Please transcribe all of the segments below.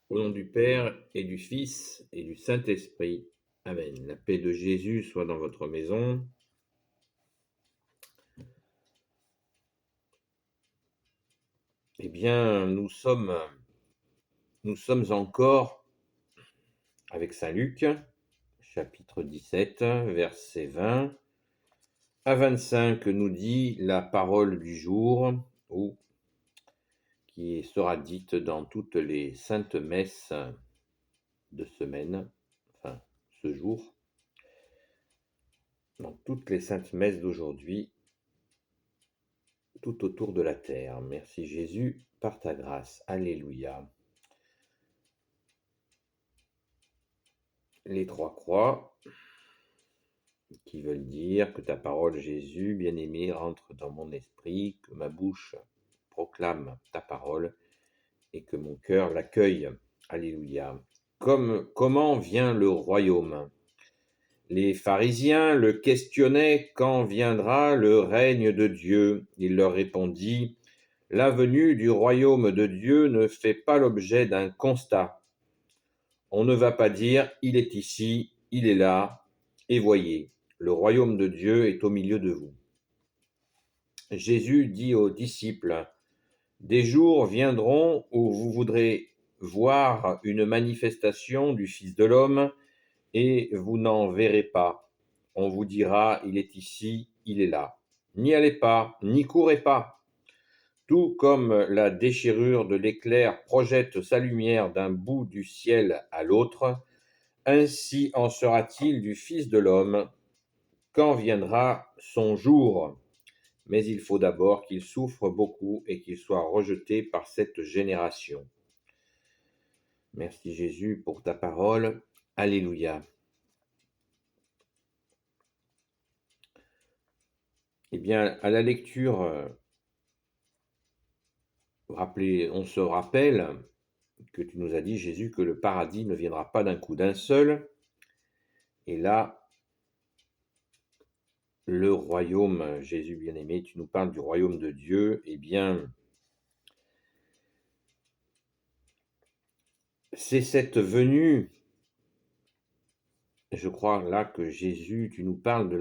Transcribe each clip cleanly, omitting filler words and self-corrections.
Au nom du Père et du Fils et du Saint-Esprit. Amen. La paix de Jésus soit dans votre maison. Eh bien, nous sommes encore avec Saint Luc, chapitre 17, verset 20 à 25, nous dit la parole du jour, ou qui sera dite dans toutes les saintes messes de semaine, enfin ce jour, dans toutes les saintes messes d'aujourd'hui, tout autour de la terre. Merci Jésus, par ta grâce. Alléluia. Les trois croix, qui veulent dire que ta parole, Jésus, bien-aimé, rentre dans mon esprit, que ma bouche proclame ta parole et que mon cœur l'accueille. Alléluia. Comment vient le royaume? Les pharisiens le questionnaient: quand viendra le règne de Dieu? Il leur répondit: la venue du royaume de Dieu ne fait pas l'objet d'un constat. On ne va pas dire: il est ici, il est là, et voyez, le royaume de Dieu est au milieu de vous. Jésus dit aux disciples: des jours viendront où vous voudrez voir une manifestation du Fils de l'homme, et vous n'en verrez pas. On vous dira: il est ici, il est là. N'y allez pas, n'y courez pas. Tout comme la déchirure de l'éclair projette sa lumière d'un bout du ciel à l'autre, ainsi en sera-t-il du Fils de l'homme quand viendra son jour. Mais il faut d'abord qu'il souffre beaucoup et qu'il soit rejeté par cette génération. Merci Jésus pour ta parole. Alléluia. Eh bien, à la lecture, on se rappelle que tu nous as dit, Jésus, que le paradis ne viendra pas d'un coup d'un seul. Et là, le royaume, Jésus bien-aimé, tu nous parles du royaume de Dieu. Eh bien, c'est cette venue, je crois là que Jésus, tu nous parles de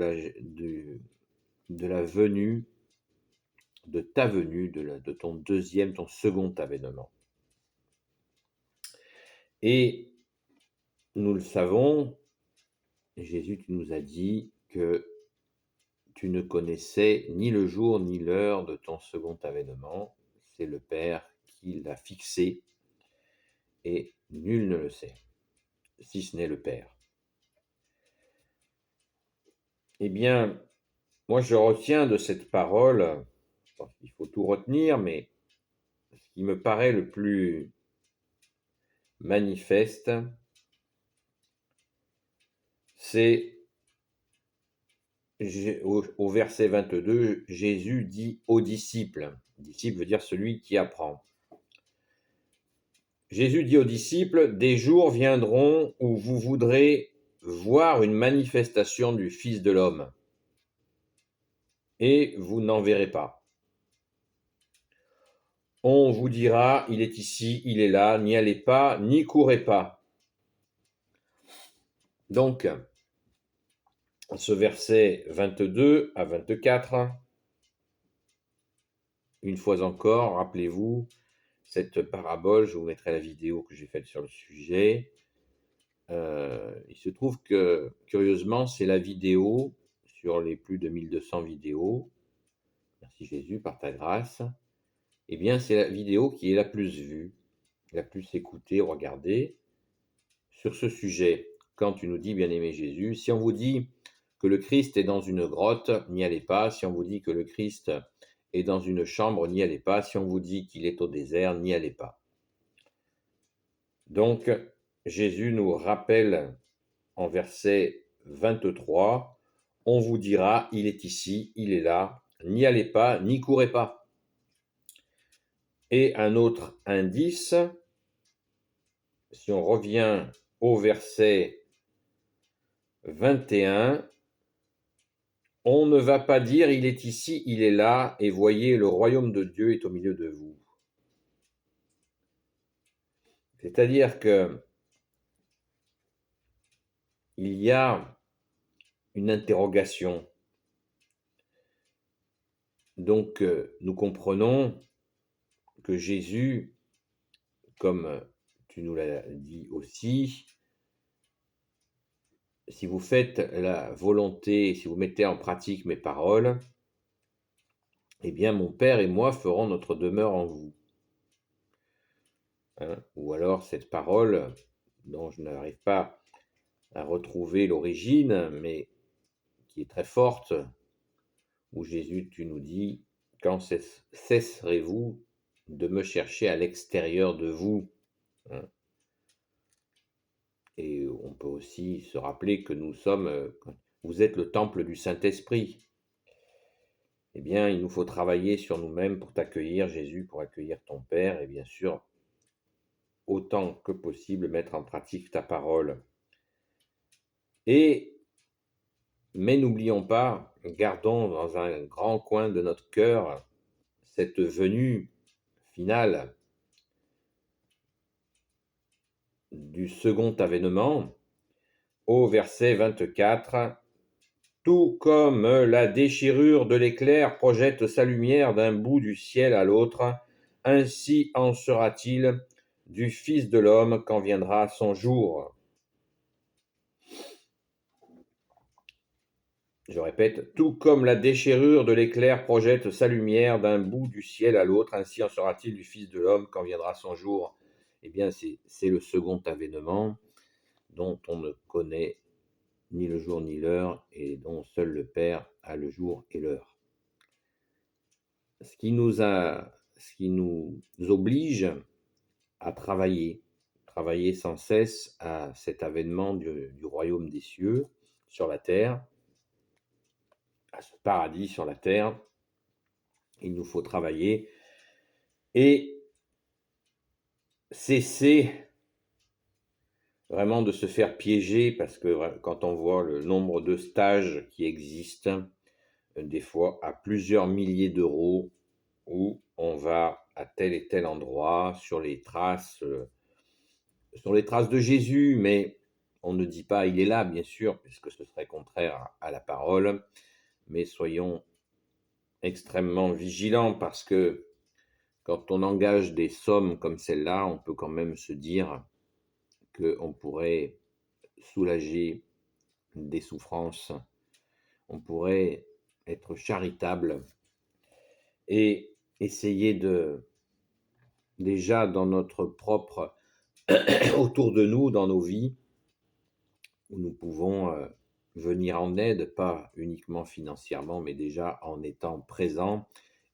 la venue, de ta venue, de ton second avènement. Et nous le savons, Jésus, tu nous as dit que tu ne connaissais ni le jour ni l'heure de ton second avènement. C'est le Père qui l'a fixé et nul ne le sait, si ce n'est le Père. Eh bien, moi je retiens de cette parole, je pense qu'il faut tout retenir, mais ce qui me paraît le plus manifeste, c'est au verset 22, Jésus dit aux disciples. Disciple veut dire celui qui apprend. Jésus dit aux disciples: des jours viendront où vous voudrez voir une manifestation du Fils de l'homme, et vous n'en verrez pas. On vous dira: il est ici, il est là, n'y allez pas, n'y courez pas. Donc, ce verset 22 à 24, une fois encore, rappelez-vous, cette parabole, je vous mettrai la vidéo que j'ai faite sur le sujet. Il se trouve que, curieusement, c'est la vidéo sur les plus de 1200 vidéos. Merci Jésus, par ta grâce. Eh bien, c'est la vidéo qui est la plus vue, la plus écoutée, regardée, sur ce sujet. Quand tu nous dis, bien-aimé Jésus, si on vous dit que le Christ est dans une grotte, n'y allez pas. Si on vous dit que le Christ est dans une chambre, n'y allez pas. Si on vous dit qu'il est au désert, n'y allez pas. Donc, Jésus nous rappelle en verset 23, on vous dira, il est ici, il est là, n'y allez pas, n'y courez pas. Et un autre indice, si on revient au verset 21, on ne va pas dire, il est ici, il est là, et voyez, le royaume de Dieu est au milieu de vous. C'est-à-dire que il y a une interrogation. Donc, nous comprenons que Jésus, comme tu nous l'as dit aussi, si vous faites la volonté, si vous mettez en pratique mes paroles, eh bien mon Père et moi ferons notre demeure en vous. Hein. Ou alors cette parole dont je n'arrive pas à retrouver l'origine, mais qui est très forte, où Jésus, tu nous dis, quand cesserez-vous de me chercher à l'extérieur de vous? Hein. Et on peut aussi se rappeler que nous sommes, vous êtes le temple du Saint-Esprit. Eh bien, il nous faut travailler sur nous-mêmes pour t'accueillir, Jésus, pour accueillir ton Père, et bien sûr, autant que possible, mettre en pratique ta parole. Mais n'oublions pas, gardons dans un grand coin de notre cœur cette venue finale du second avènement, au verset 24. Tout comme la déchirure de l'éclair projette sa lumière d'un bout du ciel à l'autre, ainsi en sera-t-il du Fils de l'homme quand viendra son jour. Je répète, tout comme la déchirure de l'éclair projette sa lumière d'un bout du ciel à l'autre, ainsi en sera-t-il du Fils de l'homme quand viendra son jour. Eh bien, c'est le second avènement dont on ne connaît ni le jour ni l'heure et dont seul le Père a le jour et l'heure. Ce qui nous oblige à travailler sans cesse à cet avènement du royaume des cieux sur la terre, à ce paradis sur la terre. Il nous faut travailler et cesser vraiment de se faire piéger, parce que quand on voit le nombre de stages qui existent, des fois à plusieurs milliers d'euros, où on va à tel et tel endroit sur les traces de Jésus, mais on ne dit pas il est là, bien sûr, puisque ce serait contraire à la parole, mais soyons extrêmement vigilants, parce que quand on engage des sommes comme celle-là, on peut quand même se dire qu'on pourrait soulager des souffrances, on pourrait être charitable et essayer déjà dans notre propre, autour de nous, dans nos vies, où nous pouvons venir en aide, pas uniquement financièrement, mais déjà en étant présent,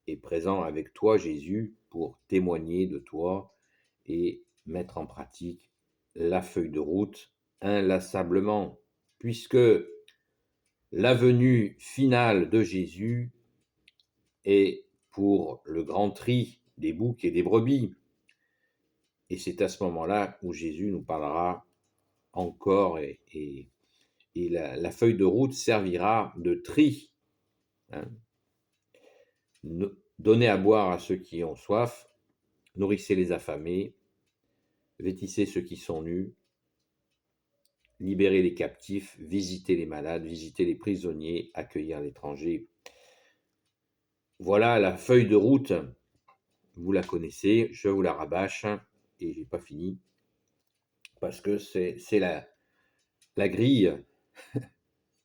et présent avec toi, Jésus, pour témoigner de toi et mettre en pratique la feuille de route inlassablement, puisque la venue finale de Jésus est pour le grand tri des boucs et des brebis. Et c'est à ce moment-là où Jésus nous parlera encore, et la feuille de route servira de tri. Hein. Donnez à boire à ceux qui ont soif, nourrissez les affamés, vêtissez ceux qui sont nus, libérez les captifs, visitez les malades, visitez les prisonniers, accueillir l'étranger. Voilà la feuille de route, vous la connaissez, je vous la rabâche, et j'ai pas fini, parce que c'est la grille,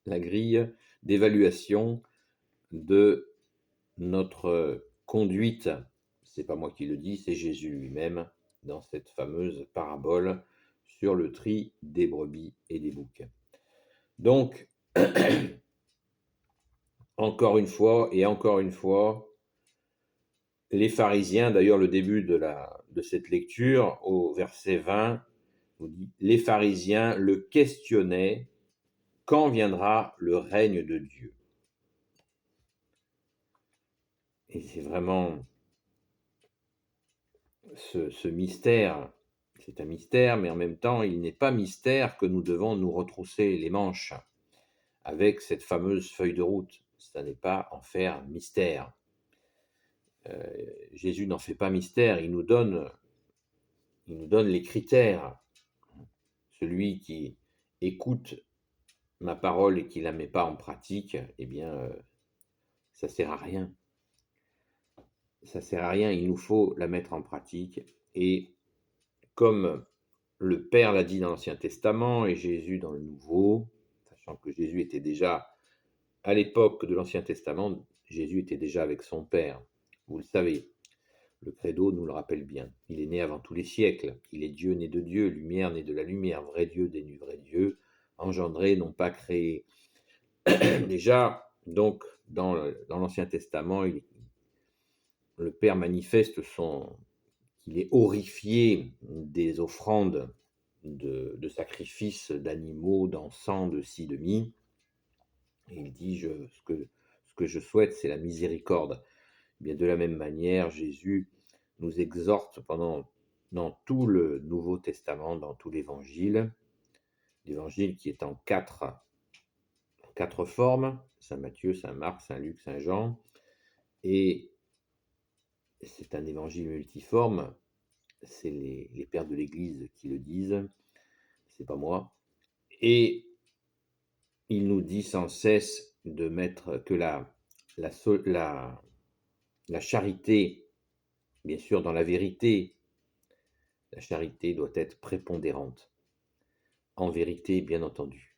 la grille d'évaluation de notre conduite. C'est pas moi qui le dis, c'est Jésus lui-même dans cette fameuse parabole sur le tri des brebis et des boucs. Donc, encore une fois et encore une fois, les pharisiens, d'ailleurs le début de cette lecture, au verset 20, nous dit, les pharisiens le questionnaient, quand viendra le règne de Dieu? Et c'est vraiment ce mystère, c'est un mystère, mais en même temps, il n'est pas mystère que nous devons nous retrousser les manches avec cette fameuse feuille de route. Ça n'est pas en faire mystère. Jésus n'en fait pas mystère, il nous donne il nous donne les critères. Celui qui écoute ma parole et qui ne la met pas en pratique, eh bien, ça ne sert à rien. Ça ne sert à rien, il nous faut la mettre en pratique. Et comme le Père l'a dit dans l'Ancien Testament et Jésus dans le Nouveau, sachant que Jésus était déjà, à l'époque de l'Ancien Testament, Jésus était déjà avec son Père. Vous le savez, le Credo nous le rappelle bien. Il est né avant tous les siècles. Il est Dieu né de Dieu, lumière né de la lumière, vrai Dieu né du vrai Dieu, engendré, non pas créé. Déjà, donc, dans l'Ancien Testament, le Père manifeste qu'il est horrifié des offrandes de sacrifices d'animaux, d'encens, de ci, de mi. Et il dit, ce que je souhaite, c'est la miséricorde. Eh bien, de la même manière, Jésus nous exhorte dans tout le Nouveau Testament, dans tout l'Évangile qui est en quatre formes, Saint Matthieu, Saint Marc, Saint Luc, Saint Jean, et c'est un évangile multiforme, c'est les pères de l'Église qui le disent, c'est pas moi, et il nous dit sans cesse de mettre que la charité, bien sûr dans la vérité, la charité doit être prépondérante, en vérité bien entendu.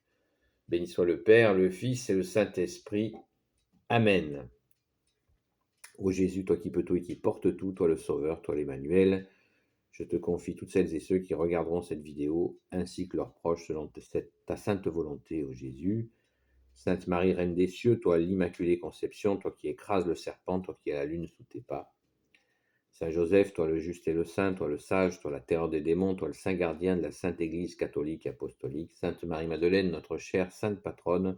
Béni soit le Père, le Fils et le Saint-Esprit. Amen. Ô Jésus, toi qui peux tout et qui portes tout, toi le Sauveur, toi l'Emmanuel, je te confie toutes celles et ceux qui regarderont cette vidéo, ainsi que leurs proches, selon ta sainte volonté, ô Jésus. Sainte Marie, Reine des cieux, toi l'Immaculée Conception, toi qui écrases le serpent, toi qui as la lune sous tes pas. Saint Joseph, toi le juste et le saint, toi le sage, toi la terreur des démons, toi le saint gardien de la Sainte Église catholique et apostolique. Sainte Marie-Madeleine, notre chère sainte patronne.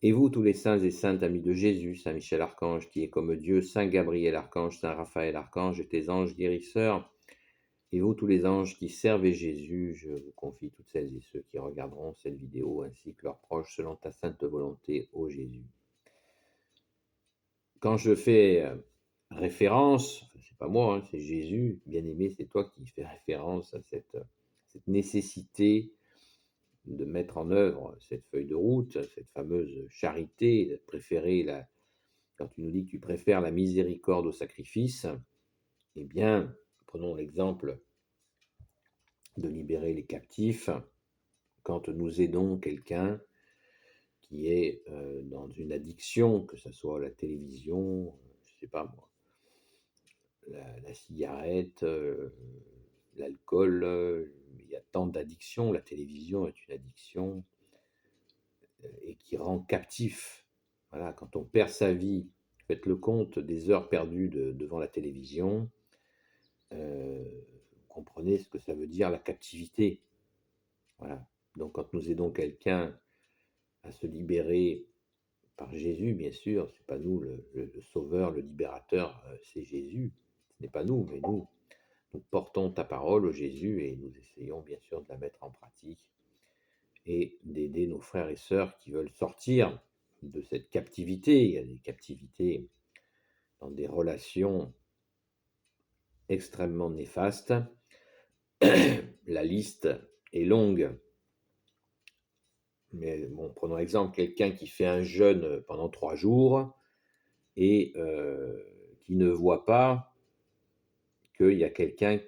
Et vous, tous les saints et saintes amis de Jésus, Saint Michel Archange, qui est comme Dieu, Saint Gabriel Archange, Saint Raphaël Archange, et tes anges guérisseurs, et vous, tous les anges qui servez Jésus, je vous confie toutes celles et ceux qui regarderont cette vidéo, ainsi que leurs proches, selon ta sainte volonté, ô Jésus. Quand je fais référence, c'est pas moi, hein, c'est Jésus, bien-aimé, c'est toi qui fais référence à cette nécessité de mettre en œuvre cette feuille de route, cette fameuse charité, de préférer quand tu nous dis que tu préfères la miséricorde au sacrifice, eh bien, prenons l'exemple de libérer les captifs. Quand nous aidons quelqu'un qui est dans une addiction, que ce soit la télévision, je ne sais pas moi, la cigarette, l'alcool, il y a tant d'addictions, la télévision est une addiction, et qui rend captif. Voilà, quand on perd sa vie, faites le compte des heures perdues devant la télévision, vous comprenez ce que ça veut dire la captivité. Voilà. Donc quand nous aidons quelqu'un à se libérer par Jésus, bien sûr, c'est pas nous le sauveur, le libérateur, c'est Jésus. Ce n'est pas nous, mais nous portons ta parole au Jésus et nous essayons bien sûr de la mettre en pratique et d'aider nos frères et sœurs qui veulent sortir de cette captivité. Il y a des captivités dans des relations extrêmement néfastes. La liste est longue. Mais bon, prenons l'exemple, quelqu'un qui fait un jeûne pendant 3 jours et qui ne voit pas qu'il y a quelqu'un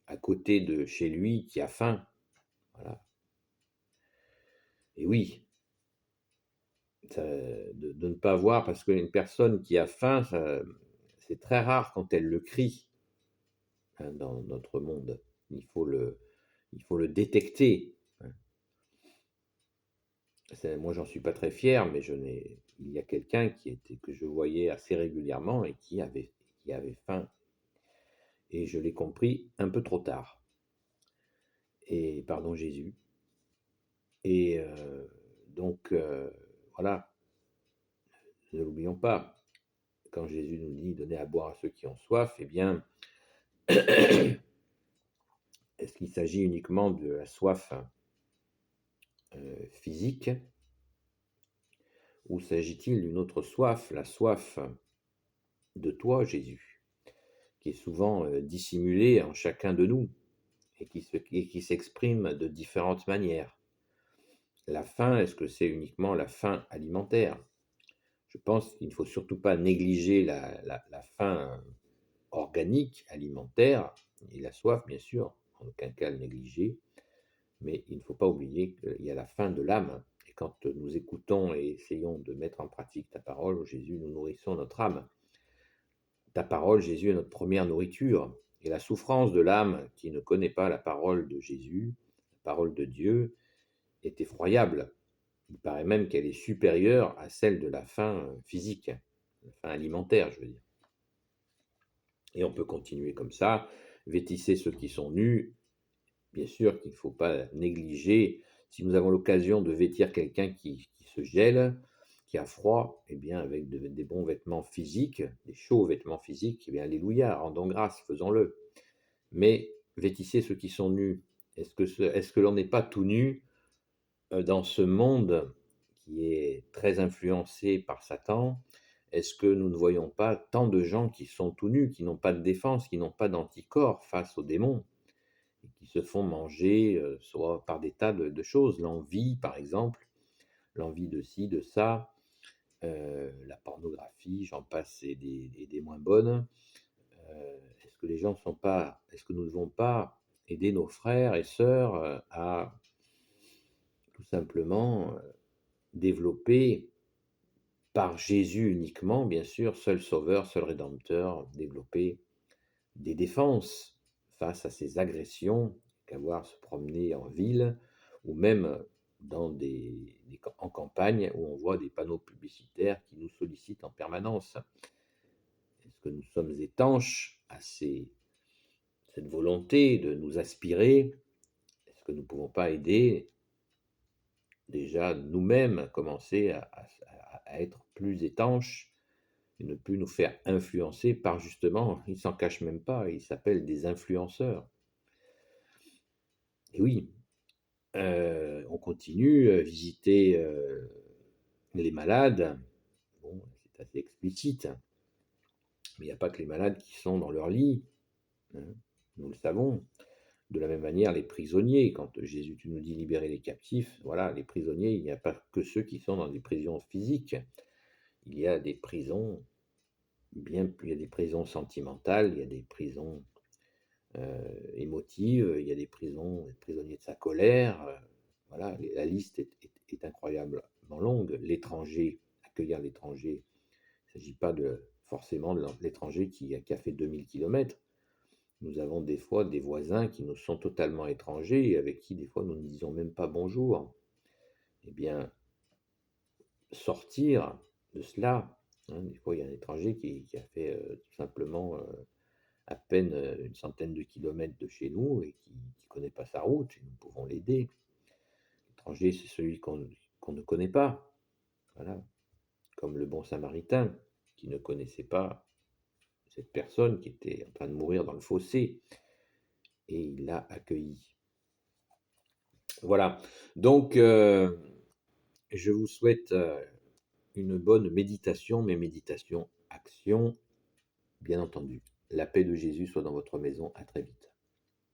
à côté de chez lui, qui a faim. Voilà. Et oui, de ne pas voir, parce qu'une personne qui a faim, c'est très rare quand elle le crie, hein, dans notre monde. Il faut le détecter. Hein. Moi, j'en suis pas très fier, mais il y a quelqu'un que je voyais assez régulièrement et qui avait faim. Et je l'ai compris un peu trop tard. Et pardon Jésus. Et donc, voilà, ne l'oublions pas. Quand Jésus nous dit donner à boire à ceux qui ont soif, eh bien, est-ce qu'il s'agit uniquement de la soif physique, ou s'agit-il d'une autre soif, la soif de toi, Jésus, qui est souvent dissimulé en chacun de nous et qui s'exprime de différentes manières. La faim, est-ce que c'est uniquement la faim alimentaire? Je pense qu'il ne faut surtout pas négliger la faim organique, alimentaire, et la soif, bien sûr, en aucun cas le négliger, mais il ne faut pas oublier qu'il y a la faim de l'âme. Et quand nous écoutons et essayons de mettre en pratique ta parole, Jésus, nous nourrissons notre âme. Ta parole, Jésus, est notre première nourriture. Et la souffrance de l'âme qui ne connaît pas la parole de Jésus, la parole de Dieu, est effroyable. Il paraît même qu'elle est supérieure à celle de la faim physique, la faim alimentaire, je veux dire. Et on peut continuer comme ça. Vêtissez ceux qui sont nus. Bien sûr qu'il ne faut pas négliger. Si nous avons l'occasion de vêtir quelqu'un qui se gèle, qui a froid, eh bien, avec des bons vêtements physiques, des chauds vêtements physiques, eh bien, alléluia, rendons grâce, faisons-le. Mais vêtissez ceux qui sont nus. Est-ce que l'on n'est pas tout nu dans ce monde qui est très influencé par Satan? Est-ce que nous ne voyons pas tant de gens qui sont tout nus, qui n'ont pas de défense, qui n'ont pas d'anticorps face aux démons, et qui se font manger soit par des tas de choses, l'envie par exemple, l'envie de ci, de ça, la pornographie, j'en passe, et des moins bonnes. Est-ce que nous ne devons pas aider nos frères et sœurs à tout simplement développer par Jésus uniquement, bien sûr, seul sauveur, seul rédempteur, développer des défenses face à ces agressions qu'avoir se promener en ville ou même en campagne où on voit des panneaux publicitaires qui nous sollicitent en permanence. Est-ce que nous sommes étanches à cette volonté de nous aspirer? Est-ce que nous ne pouvons pas aider déjà nous-mêmes à commencer à être plus étanches et ne plus nous faire influencer par, justement, ils s'en cachent même pas, ils s'appellent des influenceurs. Et oui, on continue, visiter les malades. Bon, c'est assez explicite, mais il n'y a pas que les malades qui sont dans leur lit, hein, nous le savons. De la même manière, les prisonniers, quand Jésus, tu nous dis libérer les captifs, voilà, les prisonniers, il n'y a pas que ceux qui sont dans des prisons physiques. Il y a des prisons, il y a des prisons sentimentales, il y a des prisons émotives, il y a des prisonniers de sa colère. Voilà, la liste est incroyablement longue. L'étranger, accueillir l'étranger, il ne s'agit pas forcément de l'étranger qui a fait 2000 kilomètres. Nous avons des fois des voisins qui nous sont totalement étrangers et avec qui des fois nous ne disons même pas bonjour. Eh bien, sortir de cela, hein, des fois il y a un étranger qui a fait tout simplement à peine une centaine de kilomètres de chez nous et qui ne connaît pas sa route, et nous pouvons l'aider. L'étranger, c'est celui qu'on ne connaît pas, voilà, comme le bon samaritain qui ne connaissait pas cette personne qui était en train de mourir dans le fossé et il l'a accueilli. Voilà, donc je vous souhaite une bonne méditation, mais méditation action, bien entendu. La paix de Jésus soit dans votre maison, à très vite.